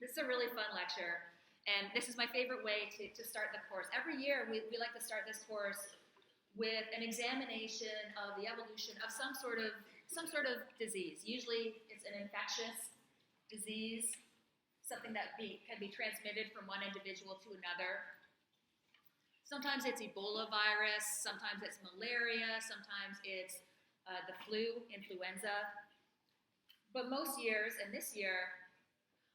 This is a really fun lecture, and this is my favorite way to start the course. Every year, we like to start this course with an examination of the evolution of some sort of disease. Usually, it's an infectious disease, something that can be transmitted from one individual to another. Sometimes it's Ebola virus, sometimes it's malaria, sometimes it's the flu, influenza. But most years, and this year,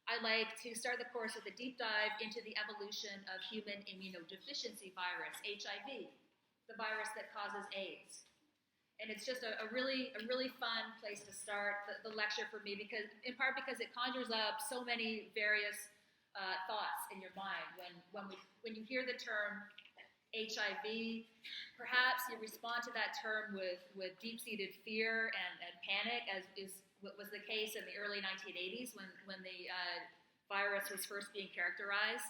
I like to start the course with a deep dive into the evolution of human immunodeficiency virus, HIV, the virus that causes AIDS. And it's just a really fun place to start the lecture for me, because in part because it conjures up so many various thoughts in your mind. When you hear the term HIV, perhaps you respond to that term with deep-seated fear and panic, as is what was the case in the early 1980s when the virus was first being characterized.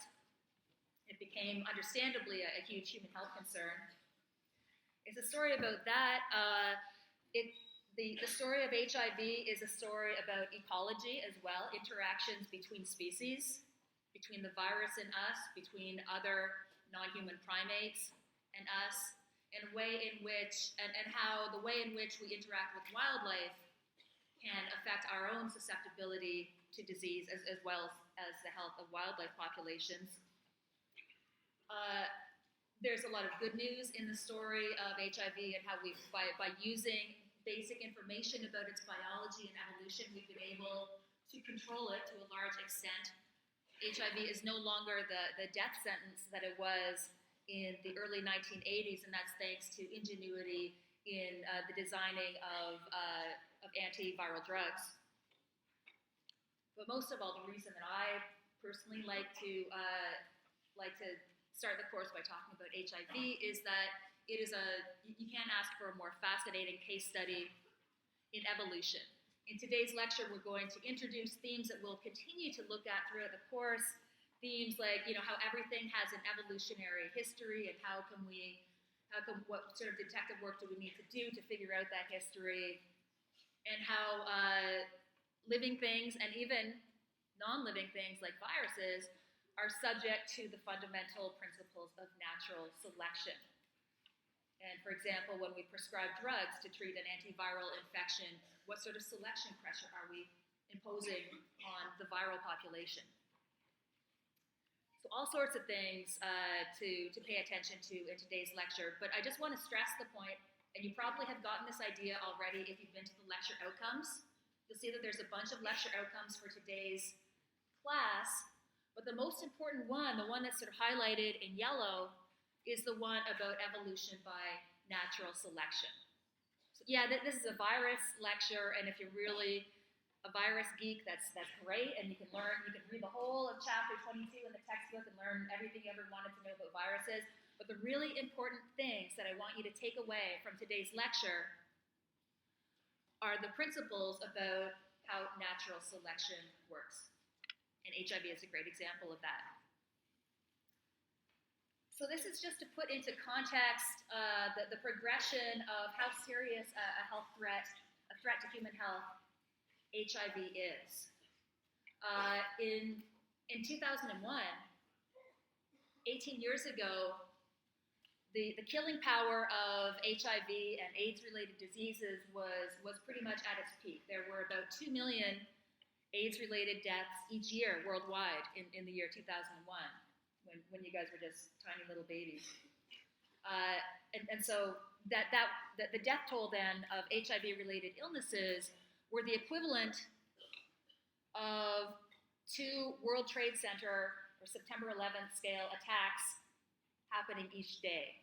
It became, understandably, a huge human health concern. It's a story about that. The story of HIV is a story about ecology as well, interactions between species, between the virus and us, between other non-human primates and us, and the way in which we interact with wildlife can affect our own susceptibility to disease as well as the health of wildlife populations. There's a lot of good news in the story of HIV and how by using basic information about its biology and evolution, we've been able to control it to a large extent. HIV is no longer the death sentence that it was in the early 1980s, and that's thanks to ingenuity in the designing of antiviral drugs. But most of all, the reason that I personally like to start the course by talking about HIV is that you can't ask for a more fascinating case study in evolution. In today's lecture, we're going to introduce themes that we'll continue to look at throughout the course. Themes like, how everything has an evolutionary history, and what sort of detective work do we need to do to figure out that history, and how living things and even non-living things like viruses are subject to the fundamental principles of natural selection. And for example, when we prescribe drugs to treat an antiviral infection, what sort of selection pressure are we imposing on the viral population? So all sorts of things to pay attention to in today's lecture, but I just want to stress the point, and you probably have gotten this idea already if you've been to the lecture outcomes. You'll see that there's a bunch of lecture outcomes for today's class, but the most important one, the one that's sort of highlighted in yellow, is the one about evolution by natural selection. So yeah, this is a virus lecture, and if you're really a virus geek, that's great, and you can read the whole of chapter 22 in the textbook and learn everything you ever wanted to know about viruses. But the really important things that I want you to take away from today's lecture are the principles about how natural selection works. And HIV is a great example of that. So this is just to put into context the progression of how serious a threat to human health HIV is. In 2001, 18 years ago, the killing power of HIV and AIDS-related diseases was pretty much at its peak. There were about 2 million AIDS-related deaths each year worldwide in the year 2001, when you guys were just tiny little babies. And so the death toll then of HIV-related illnesses were the equivalent of 2 World Trade Center or September 11th scale attacks happening each day.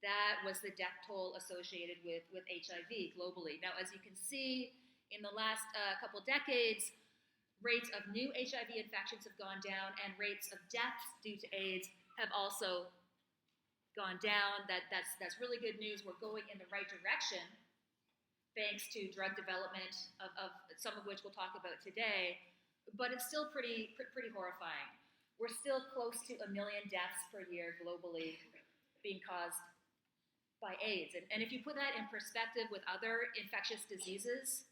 That was the death toll associated with HIV globally. Now, as you can see, in the last couple decades, rates of new HIV infections have gone down, and rates of deaths due to AIDS have also gone down. That's really good news. We're going in the right direction, thanks to drug development, of some of which we'll talk about today, but it's still pretty horrifying. We're still close to 1 million deaths per year globally being caused by AIDS. And if you put that in perspective with other infectious diseases,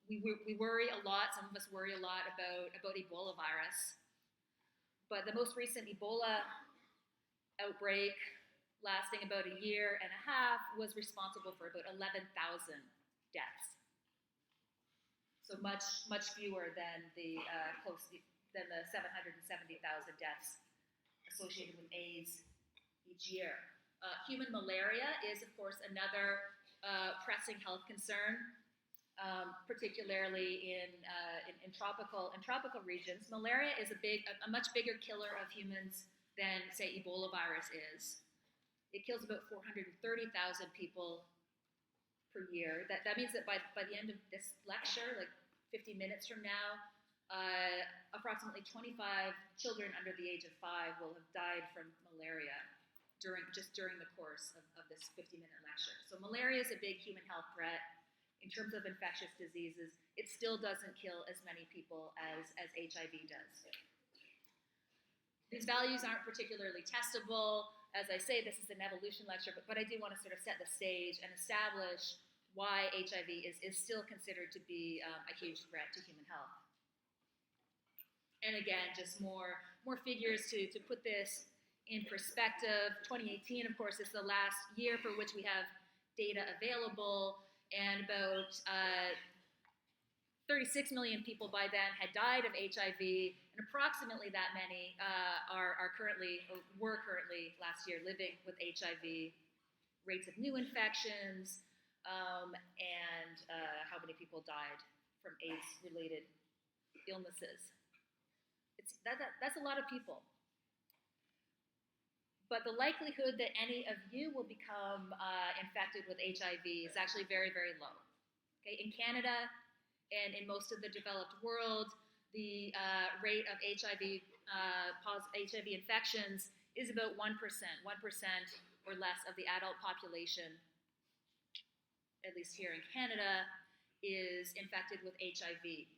we worry a lot, some of us worry a lot about Ebola virus. But the most recent Ebola outbreak, lasting about a year and a half, was responsible for about 11,000 deaths. So much fewer than the 770,000 deaths associated with AIDS each year. Human malaria is, of course, another pressing health concern, particularly in tropical regions. Malaria is a much bigger killer of humans than, say, Ebola virus is. It kills about 430,000 people per year. That means that by the end of this lecture, like 50 minutes from now, approximately 25 children under the age of 5 will have died from malaria during the course of this 50-minute lecture. So malaria is a big human health threat. In terms of infectious diseases, it still doesn't kill as many people as HIV does. These values aren't particularly testable. As I say, this is an evolution lecture, but I do want to sort of set the stage and establish why HIV is still considered to be a huge threat to human health. And again, just more figures to put this in perspective. 2018, of course, is the last year for which we have data available, and about 36 million people by then had died of HIV, and approximately that many were currently last year living with HIV. Rates of new infections, and how many people died from AIDS-related illnesses. That's a lot of people. But the likelihood that any of you will become infected with HIV is actually very, very low. Okay? In Canada and in most of the developed world, the rate of HIV infections is about 1%. 1% or less of the adult population, at least here in Canada, is infected with HIV.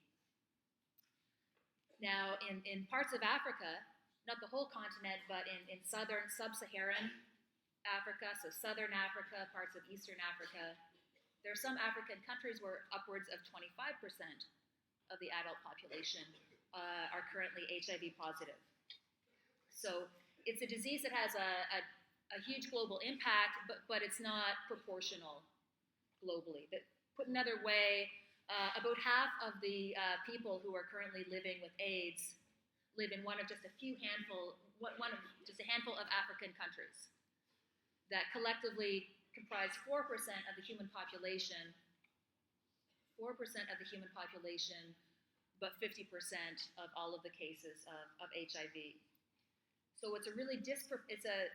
Now, in parts of Africa, not the whole continent, but in southern sub-Saharan Africa, so southern Africa, parts of eastern Africa, there are some African countries where upwards of 25% of the adult population are currently HIV positive. So it's a disease that has a huge global impact, but it's not proportional globally. Put another way, about half of the people who are currently living with AIDS live in one of just a handful of African countries that collectively comprise 4% of the human population. 4% of the human population, but 50% of all of the cases of HIV. So it's a really it's a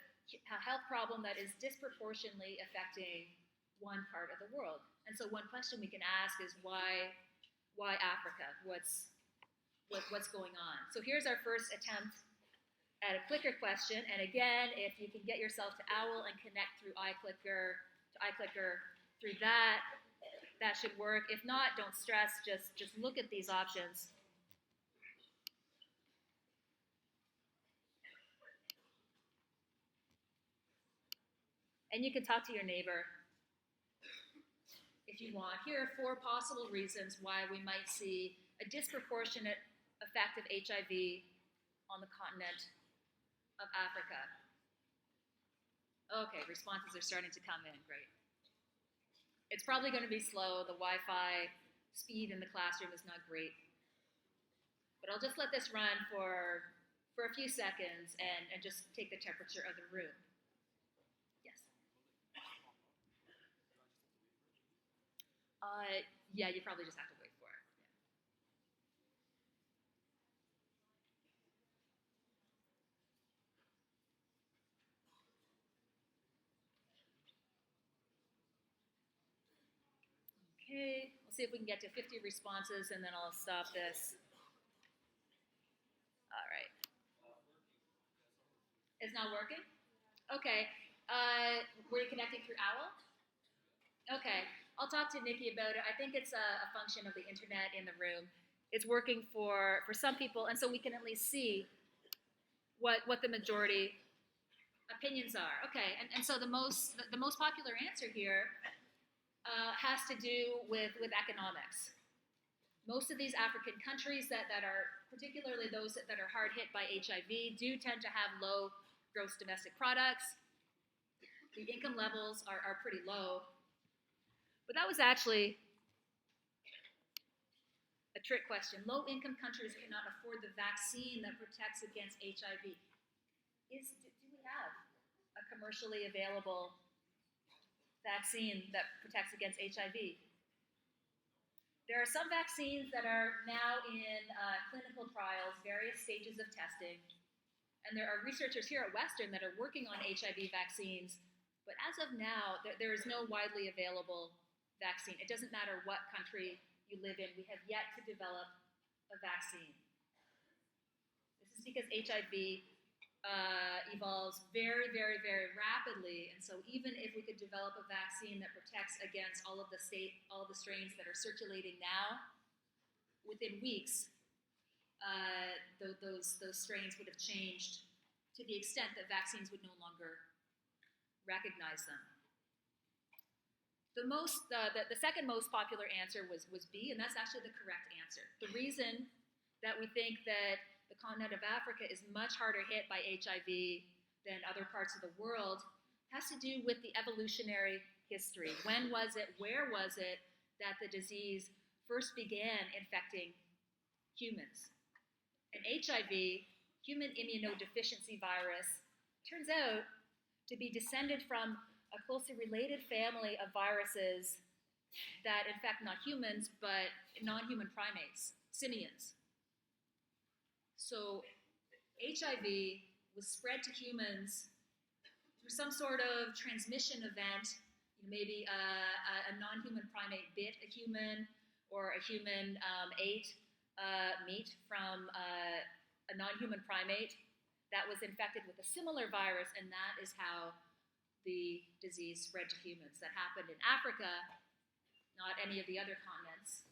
health problem that is disproportionately affecting one part of the world. And so one question we can ask is why Africa? What's going on? So here's our first attempt at a clicker question. And again, if you can get yourself to OWL and connect through iClicker through that should work. If not, don't stress. Just look at these options. And you can talk to your neighbor if you want. Here are 4 possible reasons why we might see a disproportionate effect of HIV on the continent of Africa. Okay, responses are starting to come in. Great. It's probably going to be slow. The Wi-Fi speed in the classroom is not great. But I'll just let this run for a few seconds and just take the temperature of the room. Yes? Yeah, you probably just have to wait for it. Yeah. Okay, we'll see if we can get to 50 responses, and then I'll stop this. All right. It's not working? Okay. Were you connecting through OWL? Okay. I'll talk to Nikki about it. I think it's a function of the internet in the room. It's working for some people, and so we can at least see what the majority opinions are. Okay, and so the most popular answer here has to do with economics. Most of these African countries that are, particularly those that are hard hit by HIV, do tend to have low gross domestic products. The income levels are pretty low. But that was actually a trick question. Low-income countries cannot afford the vaccine that protects against HIV. Do we have a commercially available vaccine that protects against HIV? There are some vaccines that are now in clinical trials, various stages of testing, and there are researchers here at Western that are working on HIV vaccines, but as of now, there is no widely available vaccine. It doesn't matter what country you live in, we have yet to develop a vaccine. This is because HIV evolves very, very, very rapidly, and so even if we could develop a vaccine that protects against all of the strains that are circulating now, within weeks, those strains would have changed to the extent that vaccines would no longer recognize them. The second most popular answer was B, and that's actually the correct answer. The reason that we think that the continent of Africa is much harder hit by HIV than other parts of the world has to do with the evolutionary history. When was it, where was it that the disease first began infecting humans? And HIV, human immunodeficiency virus, turns out to be descended from a closely related family of viruses that infect not humans, but non-human primates, simians. So HIV was spread to humans through some sort of transmission event. Maybe a non-human primate bit a human, or a human ate meat from a non-human primate that was infected with a similar virus, and that is how the disease spread to humans. That happened in Africa, not any of the other continents.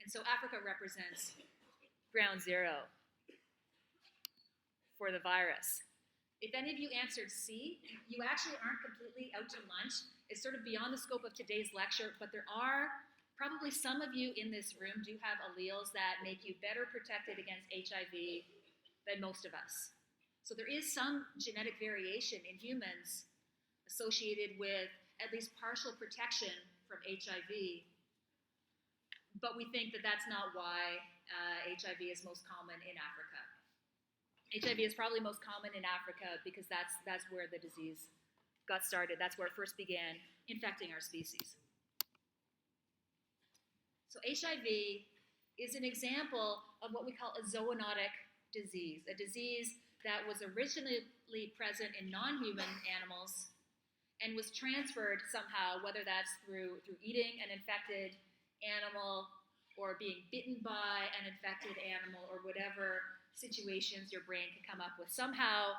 And so Africa represents ground zero for the virus. If any of you answered C, you actually aren't completely out to lunch. It's sort of beyond the scope of today's lecture, but there are probably some of you in this room do have alleles that make you better protected against HIV than most of us. So there is some genetic variation in humans associated with at least partial protection from HIV, but we think that that's not why HIV is most common in Africa. HIV is probably most common in Africa because that's where the disease got started. That's where it first began infecting our species. So HIV is an example of what we call a zoonotic disease, a disease that was originally present in non-human animals and was transferred somehow, whether that's through eating an infected animal or being bitten by an infected animal, or whatever situations your brain can come up with. Somehow,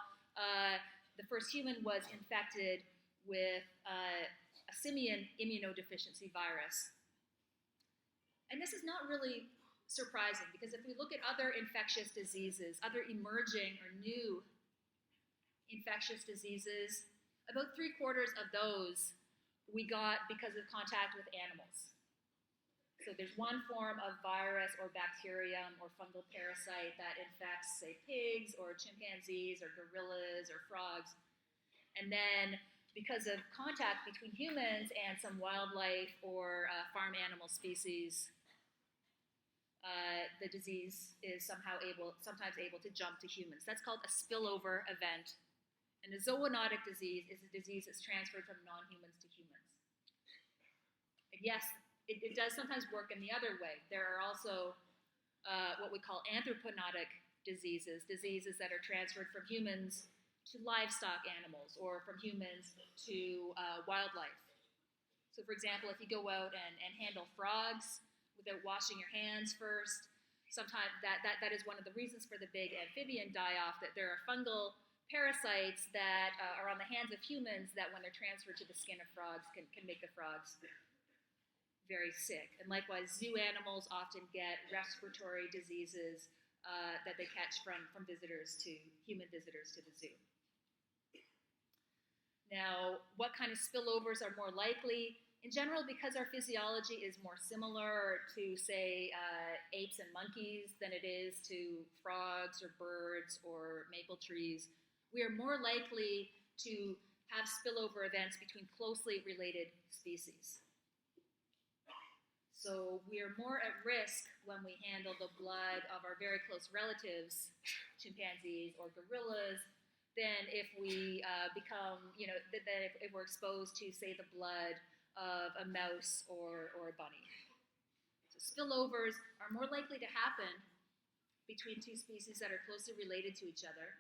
the first human was infected with a simian immunodeficiency virus. And this is not really surprising, because if we look at other infectious diseases, other emerging or new infectious diseases, about 3/4 of those we got because of contact with animals. So there's one form of virus or bacterium or fungal parasite that infects, say, pigs or chimpanzees or gorillas or frogs. And then because of contact between humans and some wildlife or farm animal species, the disease is sometimes able to jump to humans. That's called a spillover event. And a zoonotic disease is a disease that's transferred from non-humans to humans. And yes, it does sometimes work in the other way. There are also what we call anthropootic diseases that are transferred from humans to livestock animals or from humans to wildlife. So for example, if you go out and handle frogs without washing your hands first, sometimes that is one of the reasons for the big amphibian die-off, that there are fungal parasites that are on the hands of humans that when they're transferred to the skin of frogs can make the frogs very sick. And likewise, zoo animals often get respiratory diseases that they catch from human visitors to the zoo. Now, what kind of spillovers are more likely In general, because our physiology is more similar to, say, apes and monkeys than it is to frogs or birds or maple trees, we are more likely to have spillover events between closely related species. So we are more at risk when we handle the blood of our very close relatives, chimpanzees or gorillas, than if we than if we're exposed to, say, the blood of a mouse or a bunny. So spillovers are more likely to happen between two species that are closely related to each other,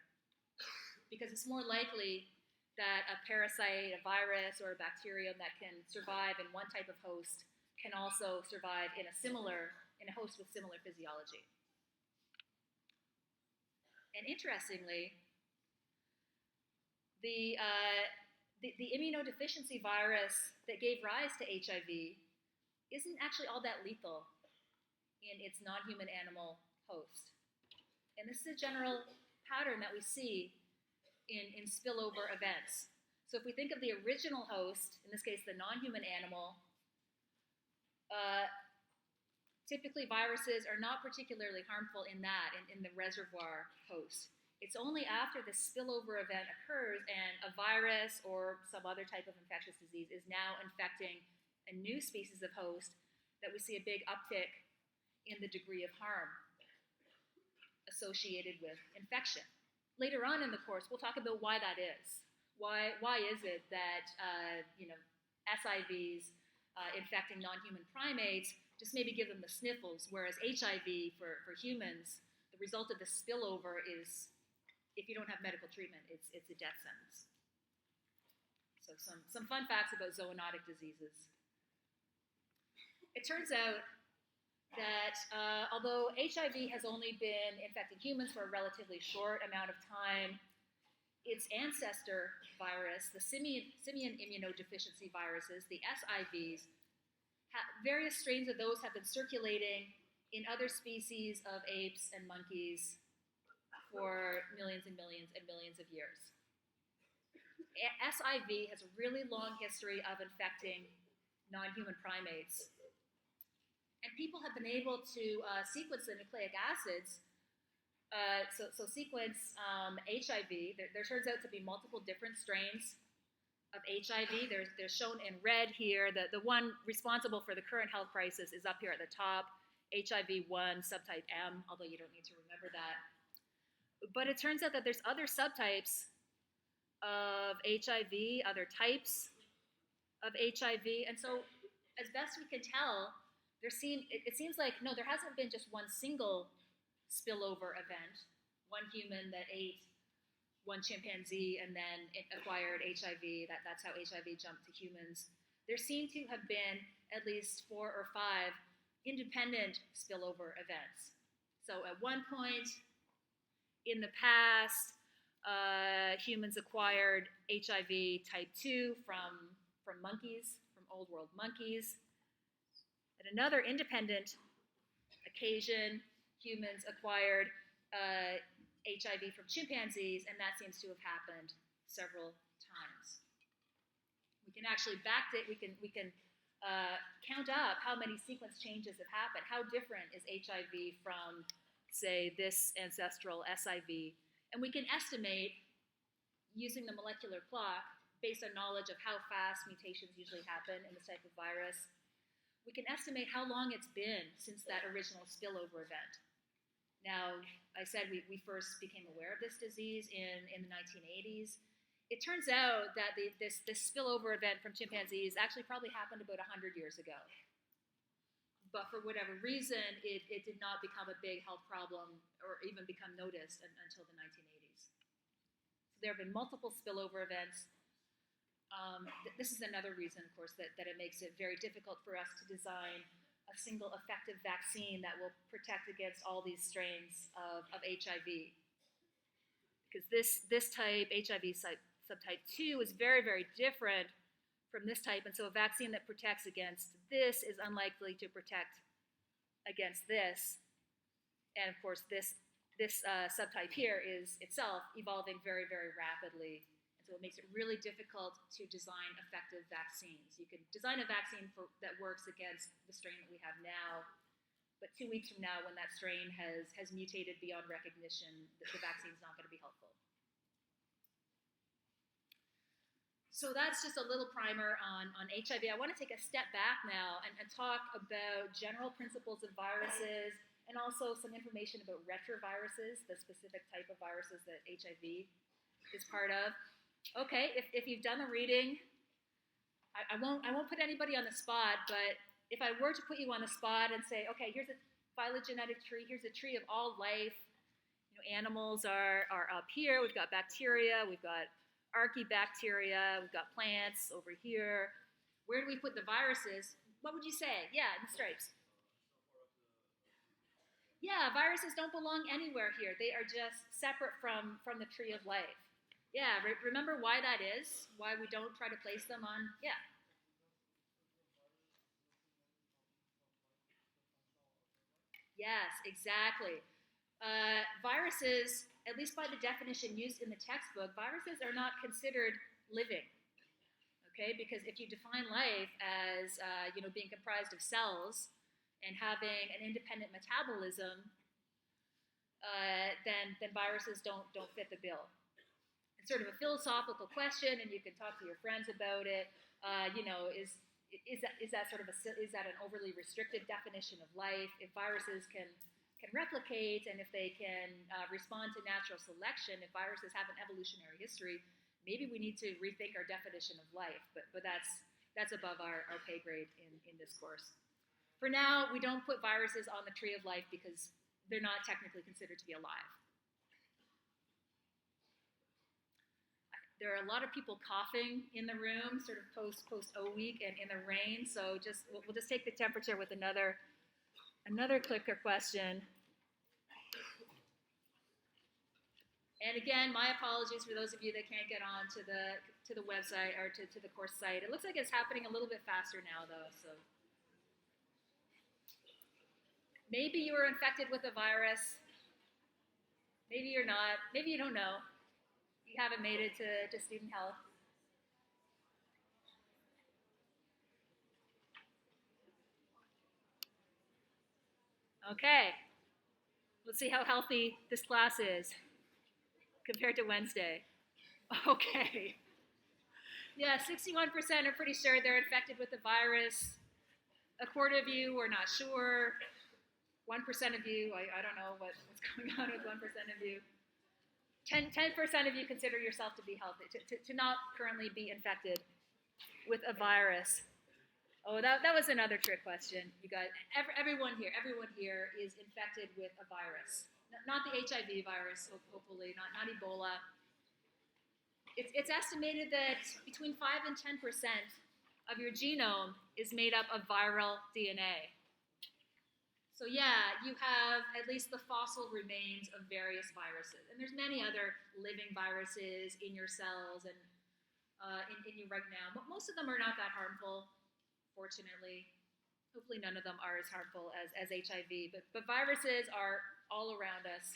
because it's more likely that a parasite, a virus, or a bacterium that can survive in one type of host can also survive in a host with similar physiology. And interestingly, the immunodeficiency virus that gave rise to HIV isn't actually all that lethal in its non-human animal host. And this is a general pattern that we see in spillover events. So if we think of the original host, in this case the non-human animal, typically viruses are not particularly harmful in the reservoir host. It's only after the spillover event occurs and a virus or some other type of infectious disease is now infecting a new species of host that we see a big uptick in the degree of harm associated with infection. Later on in the course, we'll talk about why that is. Why is it that SIVs infecting non-human primates just maybe give them the sniffles, whereas HIV for humans, the result of the spillover is, if you don't have medical treatment, it's a death sentence. So some fun facts about zoonotic diseases. It turns out that although HIV has only been infecting humans for a relatively short amount of time, its ancestor virus, the simian immunodeficiency viruses, the SIVs, various strains of those have been circulating in other species of apes and monkeys for millions and millions and millions of years. SIV has a really long history of infecting non-human primates. And people have been able to sequence the nucleic acids, so sequence HIV. There turns out to be multiple different strains of HIV. They're shown in red here. The one responsible for the current health crisis is up here at the top, HIV-1 subtype M, although you don't need to remember that. But it turns out that there's other subtypes of HIV, other types of HIV, and so as best we can tell, it seems like, no, there hasn't been just one single spillover event, one human that ate one chimpanzee and then it acquired HIV. That's how HIV jumped to humans. There seem to have been at least 4 or 5 independent spillover events. So at one point in the past, humans acquired HIV type 2 from monkeys, from old world monkeys. At another independent occasion, humans acquired HIV from chimpanzees, and that seems to have happened several times. We can actually backdate. We can count up how many sequence changes have happened. How different is HIV from, say, this ancestral SIV? And we can estimate, using the molecular clock, based on knowledge of how fast mutations usually happen in this type of virus, we can estimate how long it's been since that original spillover event. Now, I said we first became aware of this disease in the 1980s. It turns out that this spillover event from chimpanzees actually probably happened about 100 years ago. But for whatever reason, it did not become a big health problem or even become noticed until the 1980s. So there have been multiple spillover events. This is another reason, of course, that it makes it very difficult for us to design a single effective vaccine that will protect against all these strains of HIV. Because this type, HIV subtype 2, is very, very different from this type, and so a vaccine that protects against this is unlikely to protect against this. And of course, this subtype here is itself evolving very, very rapidly. And so so it makes it really difficult to design effective vaccines. You can design a vaccine that works against the strain that we have now, but 2 weeks from now, when that strain has mutated beyond recognition, the vaccine's not going to be helpful. So that's just a little primer on HIV. I want to take a step back now and talk about general principles of viruses and also some information about retroviruses, the specific type of viruses that HIV is part of. Okay, if you've done the reading, I won't put anybody on the spot, but if I were to put you on the spot and say, okay, here's a phylogenetic tree, here's a tree of all life. Animals are up here, we've got bacteria, we've got archaebacteria, we've got plants over here. Where do we put the viruses? What would you say? Yeah, in the stripes. Yeah, viruses don't belong anywhere here. They are just separate from the tree of life. Yeah, remember why that is? Why we don't try to place them on? Yeah. Yes, exactly. Viruses, at least by the definition used in the textbook, viruses are not considered living. Okay, because if you define life as being comprised of cells and having an independent metabolism, then viruses don't fit the bill. It's sort of a philosophical question, and you can talk to your friends about it. Is that an overly restricted definition of life? If viruses can replicate and if they can respond to natural selection, if viruses have an evolutionary history, maybe we need to rethink our definition of life. But that's above our pay grade in this course. For now, we don't put viruses on the tree of life because they're not technically considered to be alive. There are a lot of people coughing in the room, sort of post O week and in the rain. So we'll just take the temperature with another clicker question. And again, my apologies for those of you that can't get on to the website or to the course site. It looks like it's happening a little bit faster now, though. So maybe you were infected with a virus. Maybe you're not. Maybe you don't know. You haven't made it to student health. Okay. Let's see how healthy this class is compared to Wednesday. Okay. Yeah, 61% are pretty sure they're infected with the virus. A quarter of you are not sure. 1% of you, I don't know what's going on with 1% of you. 10% of you consider yourself to be healthy, to not currently be infected with a virus. Oh, that was another trick question, you guys. Everyone here is infected with a virus. Not the HIV virus, hopefully, not Ebola. It's estimated that between 5 and 10% of your genome is made up of viral DNA. So yeah, you have at least the fossil remains of various viruses. And there's many other living viruses in your cells and in you right now. But most of them are not that harmful, fortunately. Hopefully none of them are as harmful as HIV. But viruses are all around us.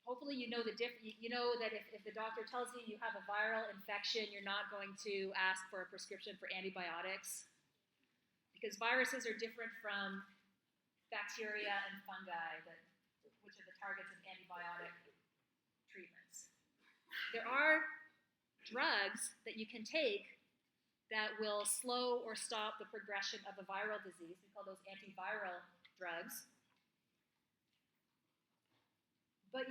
Hopefully you know that if the doctor tells you you have a viral infection, you're not going to ask for a prescription for antibiotics, because viruses are different from bacteria and fungi, which are the targets of antibiotic treatments. There are drugs that you can take that will slow or stop the progression of a viral disease. We call those antiviral drugs. But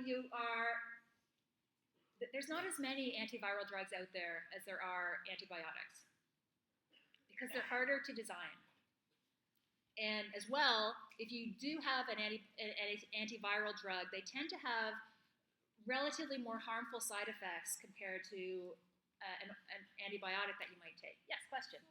there's not as many antiviral drugs out there as there are antibiotics, because they're harder to design. And as well, if you do have an antiviral drug, they tend to have relatively more harmful side effects compared to an antibiotic that you might take. Yes, question?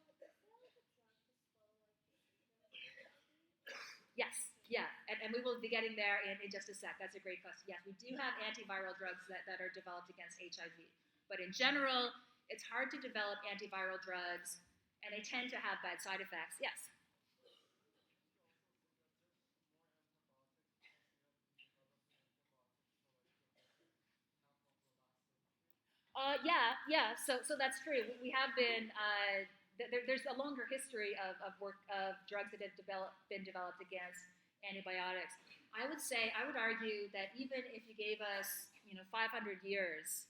Yes. Yeah, and we will be getting there in just a sec. That's a great question. Yes, we do have antiviral drugs that are developed against HIV. But in general, it's hard to develop antiviral drugs, and they tend to have bad side effects. Yes? Yeah. So that's true. We have been. There's a longer history of work of drugs that have been developed against antibiotics. I would argue that even if you gave us, 500 years,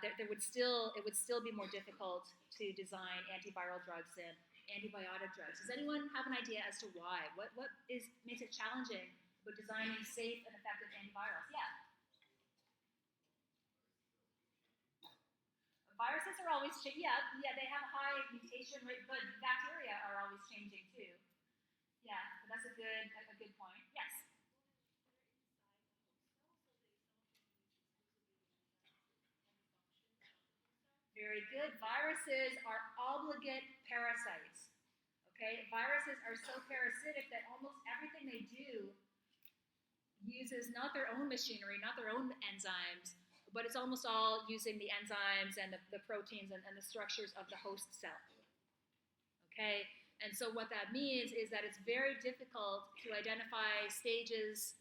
there would still it would still be more difficult to design antiviral drugs than antibiotic drugs. Does anyone have an idea as to why? What makes it challenging about designing safe and effective antivirals? Yeah. Viruses are always changing. Yeah, they have a high mutation rate, but bacteria are always changing too. Yeah, but that's a good point. Yes. Very good. Viruses are obligate parasites. Okay, viruses are so parasitic that almost everything they do uses not their own machinery, not their own enzymes, but it's almost all using the enzymes and the proteins and the structures of the host cell. Okay, and so what that means is that it's very difficult to identify stages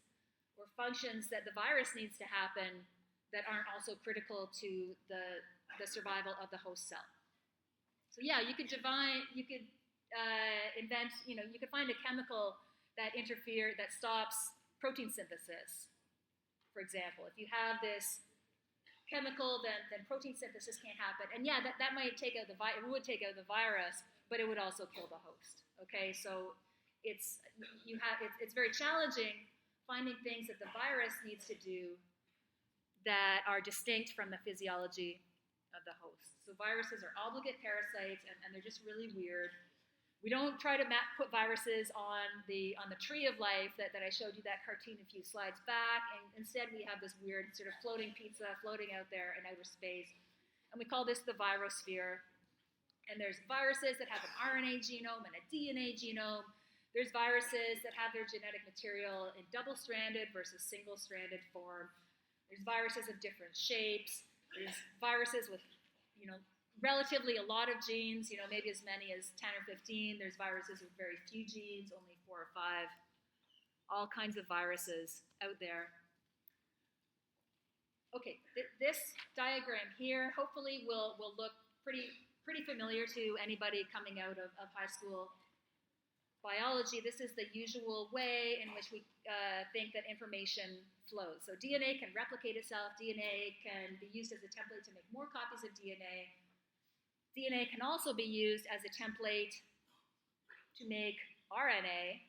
or functions that the virus needs to happen that aren't also critical to the survival of the host cell. So yeah, you could invent, you could find a chemical that stops protein synthesis, for example. If you have this chemical, then protein synthesis can't happen. And yeah, that might take out it would take out the virus, but it would also kill the host. Okay, so it's very challenging finding things that the virus needs to do that are distinct from the physiology of the host. So viruses are obligate parasites, and they're just really weird. We don't try to put viruses on the tree of life that I showed you that cartoon a few slides back, and instead we have this weird sort of floating pizza floating out there in outer space, and we call this the virosphere. And there's viruses that have an RNA genome and a DNA genome. There's viruses that have their genetic material in double-stranded versus single-stranded form. There's viruses of different shapes. There's viruses with, relatively a lot of genes, maybe as many as 10 or 15. There's viruses with very few genes, only 4 or 5. All kinds of viruses out there. Okay, this diagram here hopefully will look pretty familiar to anybody coming out of high school biology. This is the usual way in which we think that information flows. So DNA can replicate itself. DNA can be used as a template to make more copies of DNA. DNA can also be used as a template to make RNA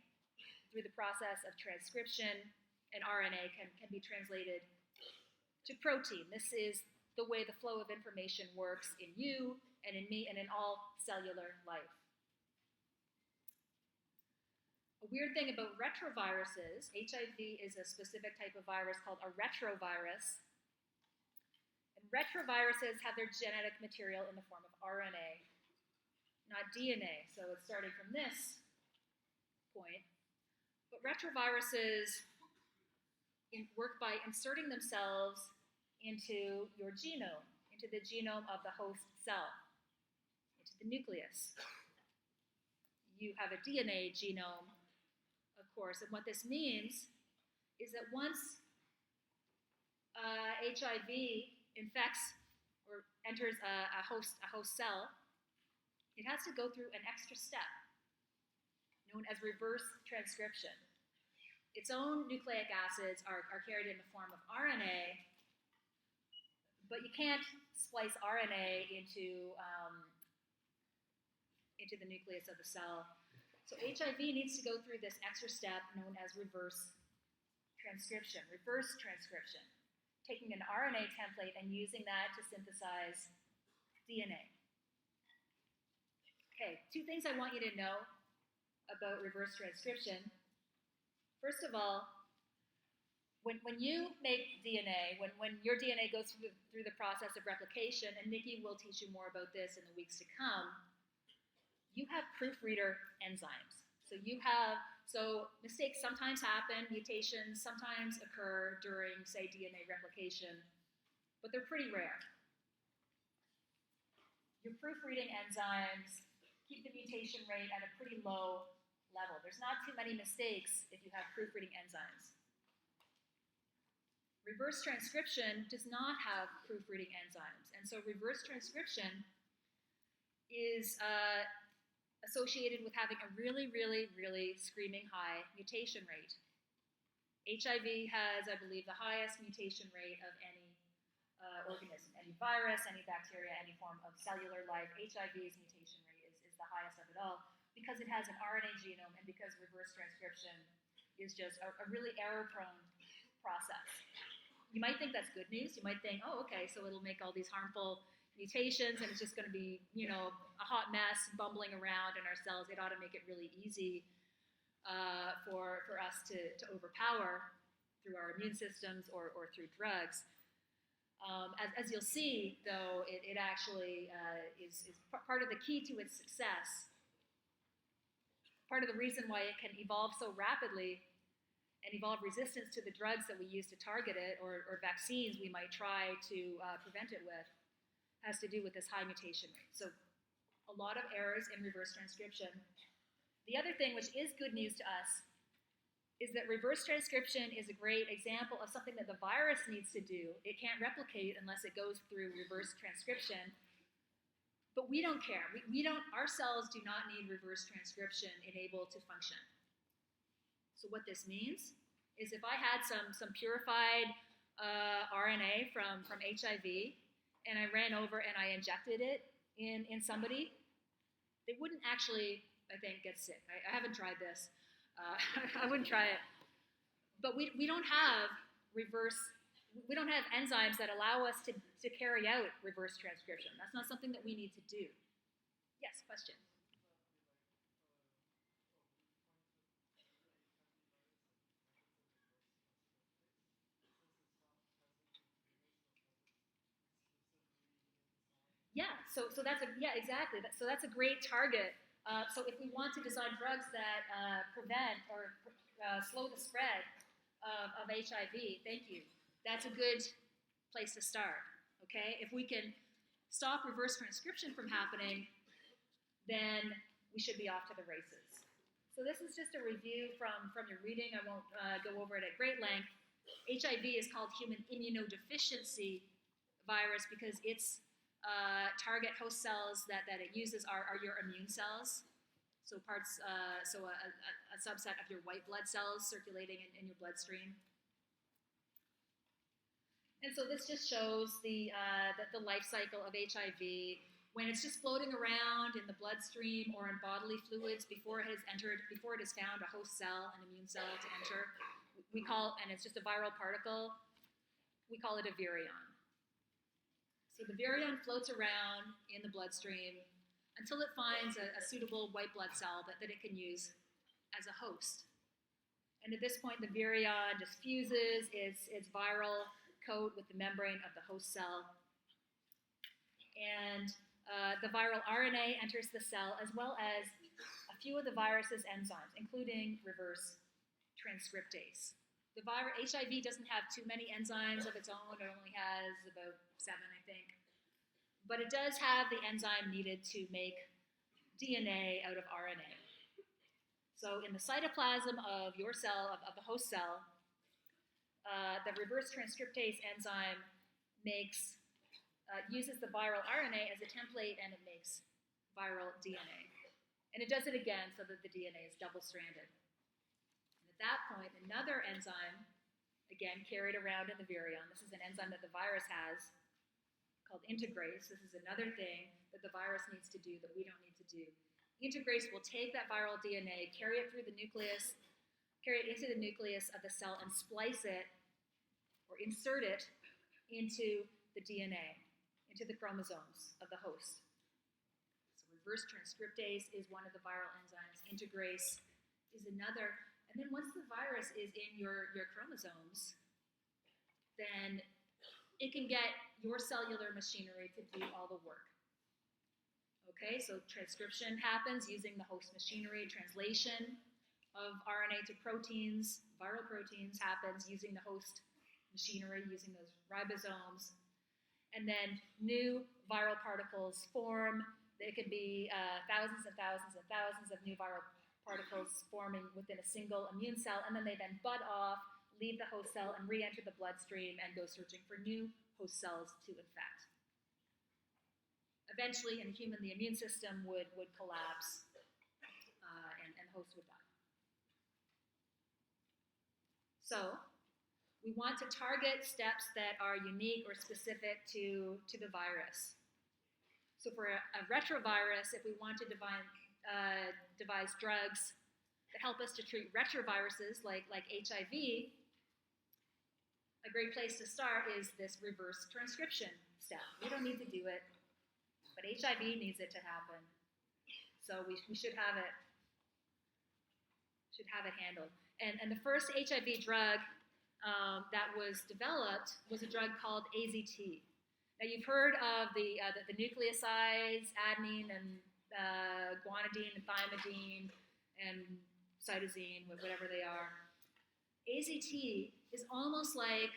through the process of transcription, and RNA can be translated to protein. This is the way the flow of information works in you and in me and in all cellular life. A weird thing about retroviruses, HIV is a specific type of virus called a retrovirus. And retroviruses have their genetic material in the form of RNA, not DNA. So it's starting from this point. But retroviruses work by inserting themselves into your genome, into the genome of the host cell, into the nucleus. You have a DNA genome, of course, and what this means is that once HIV infects or enters a host cell, it has to go through an extra step known as reverse transcription. Its own nucleic acids are carried in the form of RNA, but you can't splice RNA into the nucleus of the cell. So HIV needs to go through this extra step known as reverse transcription. Reverse transcription, taking an RNA template and using that to synthesize DNA. Okay, 2 things I want you to know about reverse transcription. First of all, when you make DNA, when your DNA goes through the process of replication, and Nikki will teach you more about this in the weeks to come, you have proofreader enzymes. So mistakes sometimes happen, mutations sometimes occur during, say, DNA replication, but they're pretty rare. Your proofreading enzymes keep the mutation rate at a pretty low level. There's not too many mistakes if you have proofreading enzymes. Reverse transcription does not have proofreading enzymes. And so reverse transcription is associated with having a really, really, really screaming high mutation rate. HIV has, I believe, the highest mutation rate of any organism, any virus, any bacteria, any form of cellular life. HIV's mutation rate is the highest of it all because it has an RNA genome and because reverse transcription is just a really error-prone process. You might think that's good news. You might think, oh, okay, so it'll make all these harmful mutations and it's just going to be, a hot mess bumbling around in our cells. It ought to make it really easy for us to overpower through our immune systems or through drugs. As you'll see, though, it actually is part of the key to its success. Part of the reason why it can evolve so rapidly and evolve resistance to the drugs that we use to target it or vaccines we might try to prevent it with has to do with this high mutation rate. So a lot of errors in reverse transcription. The other thing, which is good news to us, is that reverse transcription is a great example of something that the virus needs to do. It can't replicate unless it goes through reverse transcription. But we don't care. Our cells do not need reverse transcription enabled to function. So what this means is if I had some purified RNA from HIV and I ran over and I injected it in somebody, they wouldn't actually, I think, get sick. I haven't tried this. I wouldn't try it. But we don't have enzymes that allow us to carry out reverse transcription. That's not something that we need to do. Yes, question? Yeah, so that's exactly. So that's a great target. So if we want to design drugs that prevent or slow the spread of HIV, thank you. That's a good place to start. Okay, if we can stop reverse transcription from happening, then we should be off to the races. So this is just a review from your reading. I won't go over it at great length. HIV is called human immunodeficiency virus because its target host cells that it uses are your immune cells. So a subset of your white blood cells circulating in your bloodstream. And so this just shows the life cycle of HIV when it's just floating around in the bloodstream or in bodily fluids before it has found a host cell, an immune cell to enter. And it's just a viral particle, we call it a virion. So the virion floats around in the bloodstream until it finds a suitable white blood cell that it can use as a host. And at this point, the virion just fuses its viral coat with the membrane of the host cell. And the viral RNA enters the cell as well as a few of the virus's enzymes, including reverse transcriptase. HIV doesn't have too many enzymes of its own. It only has about 7, I think. But it does have the enzyme needed to make DNA out of RNA. So in the cytoplasm of your cell, of the host cell, the reverse transcriptase enzyme uses the viral RNA as a template and it makes viral DNA. And it does it again so that the DNA is double-stranded. At that point, another enzyme, again carried around in the virion, this is an enzyme that the virus has called integrase. This is another thing that the virus needs to do that we don't need to do. Integrase will take that viral DNA, carry it through the nucleus, carry it into the nucleus of the cell and splice it or insert it into the DNA, into the chromosomes of the host. So reverse transcriptase is one of the viral enzymes. Integrase is another. And then once the virus is in your chromosomes, then it can get your cellular machinery to do all the work. Okay, so transcription happens using the host machinery. Translation of RNA to proteins, viral proteins, happens using the host machinery, using those ribosomes. And then new viral particles form. There could be thousands and thousands and thousands of new viral particles forming within a single immune cell, and then they bud off leave the host cell and re-enter the bloodstream and go searching for new host cells to infect. Eventually, in the human, the immune system would collapse and the host would die. So, we want to target steps that are unique or specific to the virus. So for a retrovirus, if we want to devise drugs that help us to treat retroviruses like HIV, a great place to start is this reverse transcription step. We don't need to do it, but HIV needs it to happen. So we should have it handled. And the first HIV drug that was developed was a drug called AZT. Now you've heard of the nucleosides, adenine and guanidine and thymidine and cytosine, whatever they are. AZT is almost like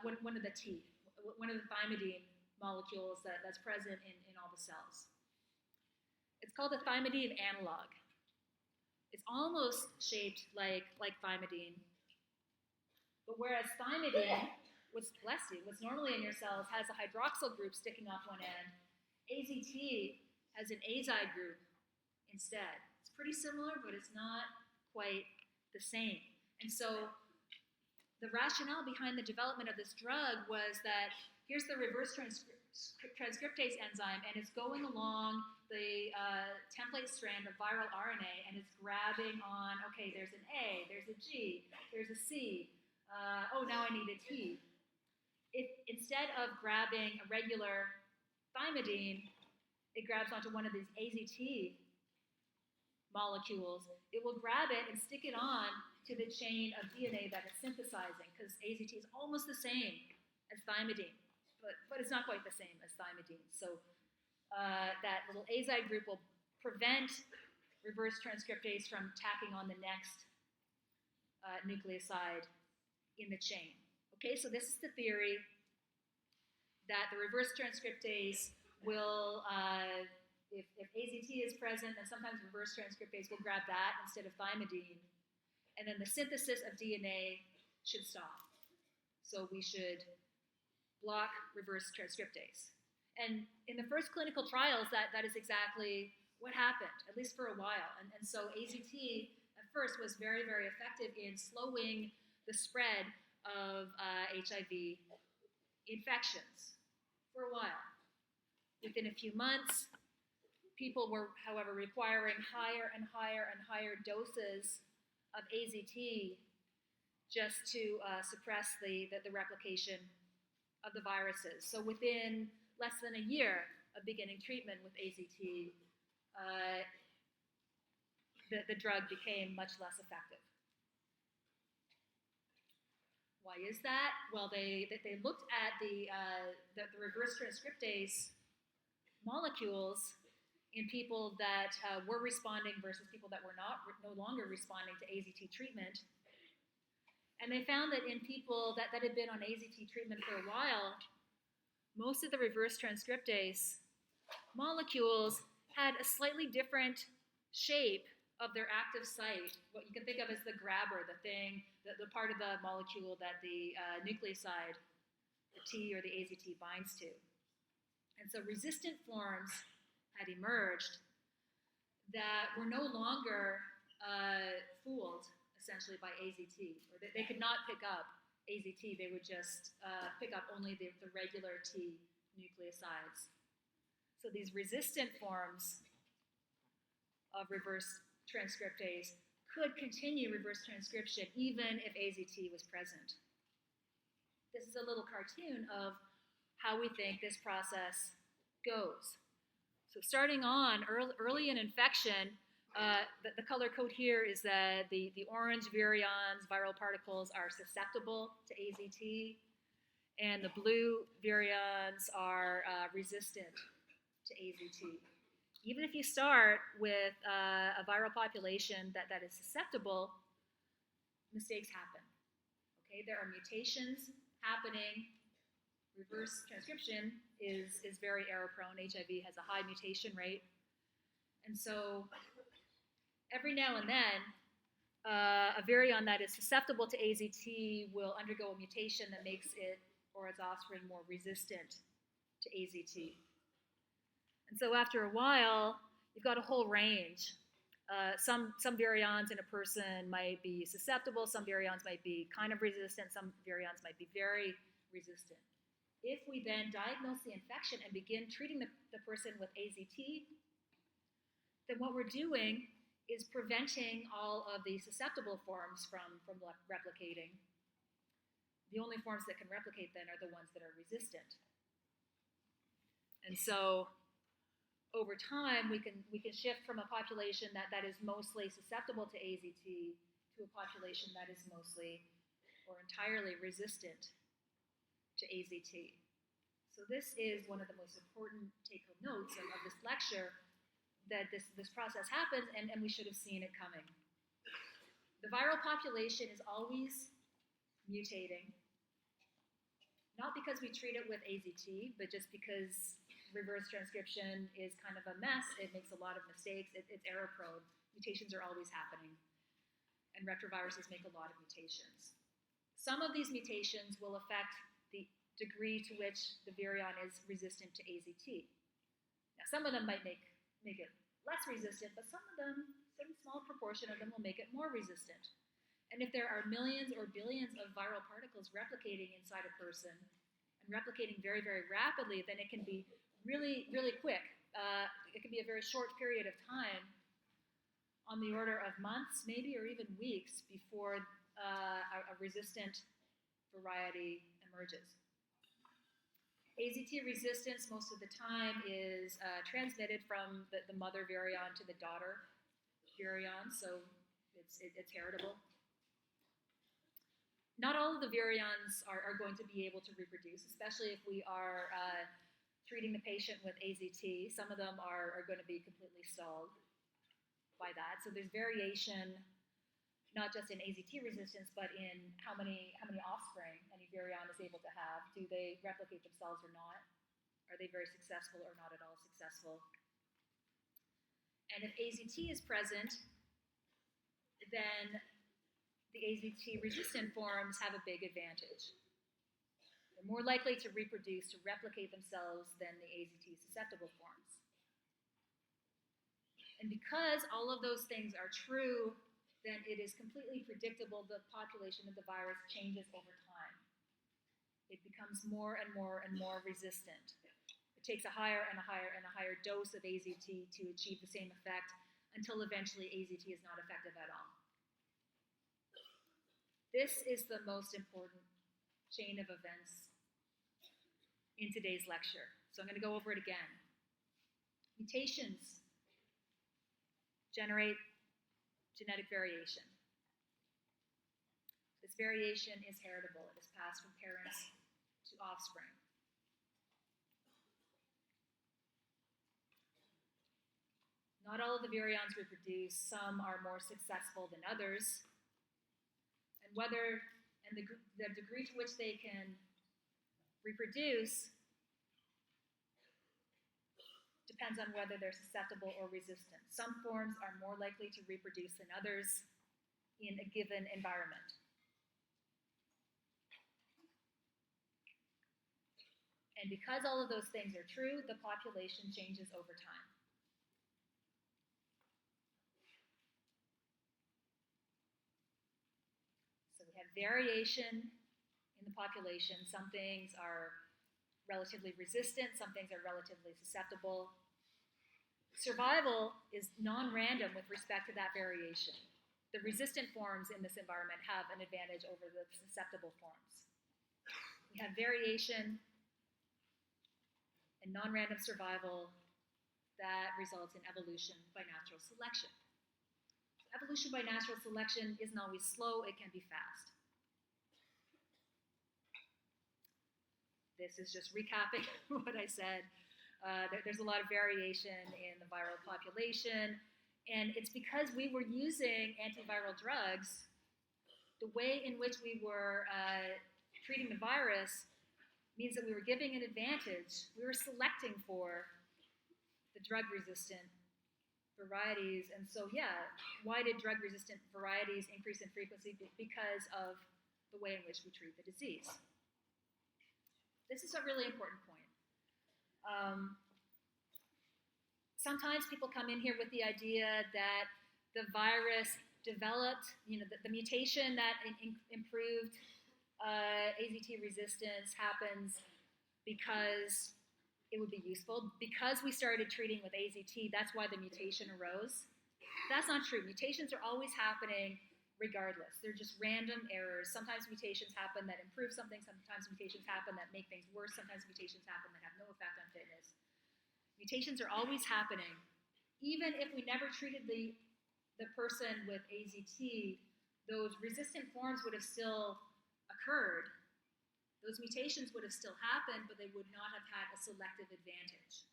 one of the thymidine molecules that's present in all the cells. It's called a thymidine analog. It's almost shaped like thymidine, but whereas thymidine, what's normally in your cells has a hydroxyl group sticking off one end, AZT has an azide group instead. It's pretty similar, but it's not quite the same. And so the rationale behind the development of this drug was that here's the reverse transcriptase enzyme, and it's going along the template strand of viral RNA, and it's grabbing on, okay, there's an A, there's a G, there's a C, now I need a T. Instead of grabbing a regular thymidine, it grabs onto one of these AZT molecules. It will grab it and stick it on to the chain of DNA that it's synthesizing, because AZT is almost the same as thymidine, but it's not quite the same as thymidine. So that little azide group will prevent reverse transcriptase from tacking on the next nucleoside in the chain. Okay, so this is the theory that the reverse transcriptase will, if AZT is present, then sometimes reverse transcriptase will grab that instead of thymidine, and then the synthesis of DNA should stop. So we should block reverse transcriptase. And in the first clinical trials, that is exactly what happened, at least for a while. And so AZT at first was very, very effective in slowing the spread of HIV infections for a while. Within a few months, people were, however, requiring higher and higher and higher doses of AZT just to suppress the replication of the viruses. So within less than a year of beginning treatment with AZT, the drug became much less effective. Why is that? Well, they looked at the reverse transcriptase molecules in people that were responding versus people that were no longer responding to AZT treatment. And they found that in people that had been on AZT treatment for a while, most of the reverse transcriptase molecules had a slightly different shape of their active site, what you can think of as the grabber, the thing, the part of the molecule that the nucleoside, the T or the AZT binds to. And so resistant forms had emerged that were no longer fooled, essentially, by AZT, or they could not pick up AZT, they would just pick up only the regular T nucleosides. So these resistant forms of reverse transcriptase could continue reverse transcription even if AZT was present. This is a little cartoon of how we think this process goes. So starting on early in infection, the color code here is that the orange virions, viral particles, are susceptible to AZT, and the blue virions are resistant to AZT. Even if you start with a viral population that is susceptible, mistakes happen. Okay, there are mutations happening. Reverse transcription is very error-prone. HIV has a high mutation rate. And so every now and then, a virion that is susceptible to AZT will undergo a mutation that makes it or its offspring more resistant to AZT. And so after a while, you've got a whole range. Some virions in a person might be susceptible, some virions might be kind of resistant, some virions might be very resistant. If we then diagnose the infection and begin treating the person with AZT, then what we're doing is preventing all of the susceptible forms from replicating. The only forms that can replicate then are the ones that are resistant. And so over time, we can shift from a population that is mostly susceptible to AZT to a population that is mostly or entirely resistant to AZT. So this is one of the most important take-home notes of this lecture, that this process happens, and we should have seen it coming. The viral population is always mutating, not because we treat it with AZT, but just because reverse transcription is kind of a mess. It makes a lot of mistakes. It's error-prone. Mutations are always happening, and retroviruses make a lot of mutations. Some of these mutations will affect the degree to which the virion is resistant to AZT. Now, some of them might make it less resistant, but some small proportion of them will make it more resistant. And if there are millions or billions of viral particles replicating inside a person, and replicating very, very rapidly, then it can be really, really quick. It can be a very short period of time, on the order of months, maybe, or even weeks, before a resistant variety emerges. AZT resistance, most of the time, is transmitted from the mother virion to the daughter virion, so it's heritable. Not all of the virions are going to be able to reproduce, especially if we are treating the patient with AZT. Some of them are going to be completely stalled by that. So there's variation, not just in AZT resistance, but in how many offspring any virion is able to have. Do they replicate themselves or not? Are they very successful or not at all successful? And if AZT is present, then the AZT-resistant forms have a big advantage. They're more likely to reproduce, to replicate themselves than the AZT-susceptible forms. And because all of those things are true, then it is completely predictable the population of the virus changes over time. It becomes more and more and more resistant. It takes a higher and a higher and a higher dose of AZT to achieve the same effect, until eventually AZT is not effective at all. This is the most important chain of events in today's lecture. So I'm going to go over it again. Mutations generate genetic variation. This variation is heritable. It is passed from parents to offspring. Not all of the virions reproduce. Some are more successful than others. And the degree to which they can reproduce depends on whether they're susceptible or resistant. Some forms are more likely to reproduce than others in a given environment. And because all of those things are true, the population changes over time. So we have variation in the population. Some things are relatively resistant, some things are relatively susceptible. Survival is non-random with respect to that variation. The resistant forms in this environment have an advantage over the susceptible forms. We have variation and non-random survival that results in evolution by natural selection. So evolution by natural selection isn't always slow, it can be fast. This is just recapping what I said. There's a lot of variation in the viral population, and it's because we were using antiviral drugs. The way in which we were treating the virus means that we were giving an advantage. We were selecting for the drug-resistant varieties. And so, yeah, why did drug-resistant varieties increase in frequency? Because of the way in which we treat the disease. This is a really important point. Sometimes people come in here with the idea that the virus developed, the mutation that improved AZT resistance happens because it would be useful. Because we started treating with AZT, that's why the mutation arose. That's not true. Mutations are always happening regardless. They're just random errors. Sometimes mutations happen that improve something. Sometimes mutations happen that make things worse. Sometimes mutations happen that have no effect on fitness. Mutations are always happening. Even if we never treated the person with AZT, those resistant forms would have still occurred. Those mutations would have still happened, but they would not have had a selective advantage.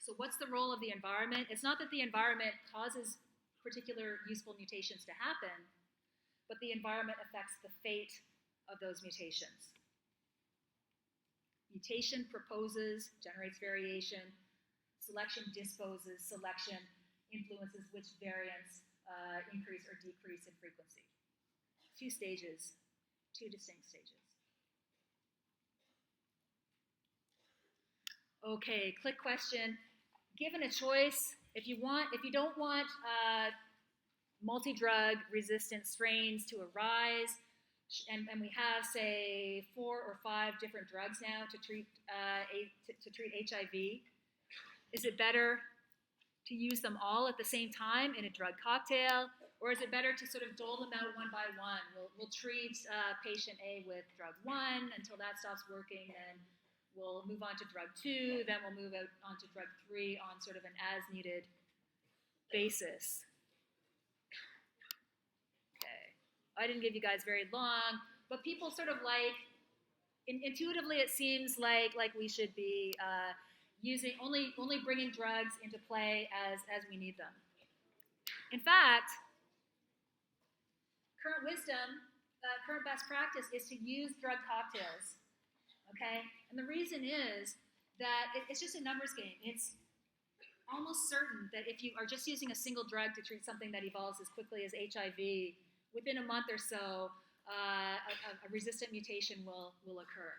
So what's the role of the environment? It's not that the environment causes particular useful mutations to happen, but the environment affects the fate of those mutations. Mutation proposes, generates variation. Selection disposes, selection influences which variants increase or decrease in frequency. Two stages, two distinct stages. Okay, click question. Given a choice, if you don't want multi-drug resistant strains to arise, and we have, say, 4 or 5 different drugs now to treat HIV, is it better to use them all at the same time in a drug cocktail, or is it better to sort of dole them out one by one? We'll treat patient A with drug 1 until that stops working, then we'll move on to drug 2, then we'll move on to drug 3 on sort of an as-needed basis. Okay, I didn't give you guys very long, but people sort of intuitively it seems like we should be using only bringing drugs into play as we need them. In fact, current wisdom, current best practice is to use drug cocktails. Okay, and the reason is that it's just a numbers game. It's almost certain that if you are just using a single drug to treat something that evolves as quickly as HIV, within a month or so, a resistant mutation will occur.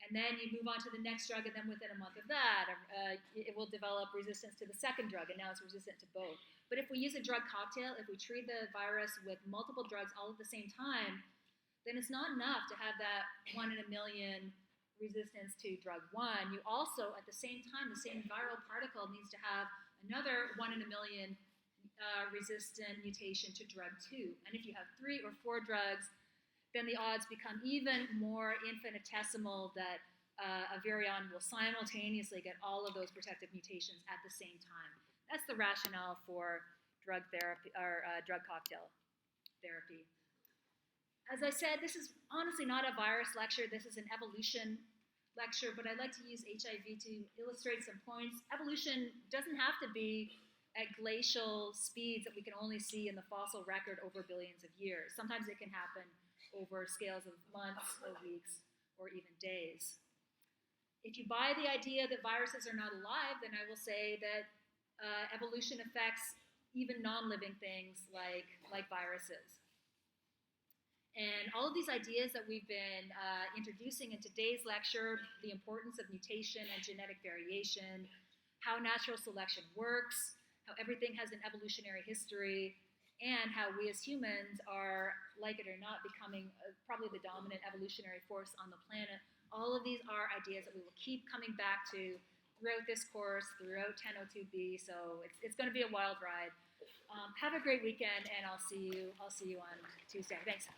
And then you move on to the next drug, and then within a month of that, it will develop resistance to the second drug, and now it's resistant to both. But if we use a drug cocktail, if we treat the virus with multiple drugs all at the same time, then it's not enough to have that 1 in a million resistance to drug 1. You also, at the same time, the same viral particle needs to have another 1 in a million resistant mutation to drug 2. And if you have 3 or 4 drugs, then the odds become even more infinitesimal that a virion will simultaneously get all of those protective mutations at the same time. That's the rationale for drug therapy or drug cocktail therapy. As I said, this is honestly not a virus lecture. This is an evolution lecture, but I'd like to use HIV to illustrate some points. Evolution doesn't have to be at glacial speeds that we can only see in the fossil record over billions of years. Sometimes it can happen over scales of months or weeks or even days. If you buy the idea that viruses are not alive, then I will say that evolution affects even non-living things like viruses. And all of these ideas that we've been introducing in today's lecture, the importance of mutation and genetic variation, how natural selection works, how everything has an evolutionary history, and how we as humans are, like it or not, becoming probably the dominant evolutionary force on the planet. All of these are ideas that we will keep coming back to throughout this course, throughout 1002B, so it's going to be a wild ride. Have a great weekend, and I'll see you on Tuesday. Thanks.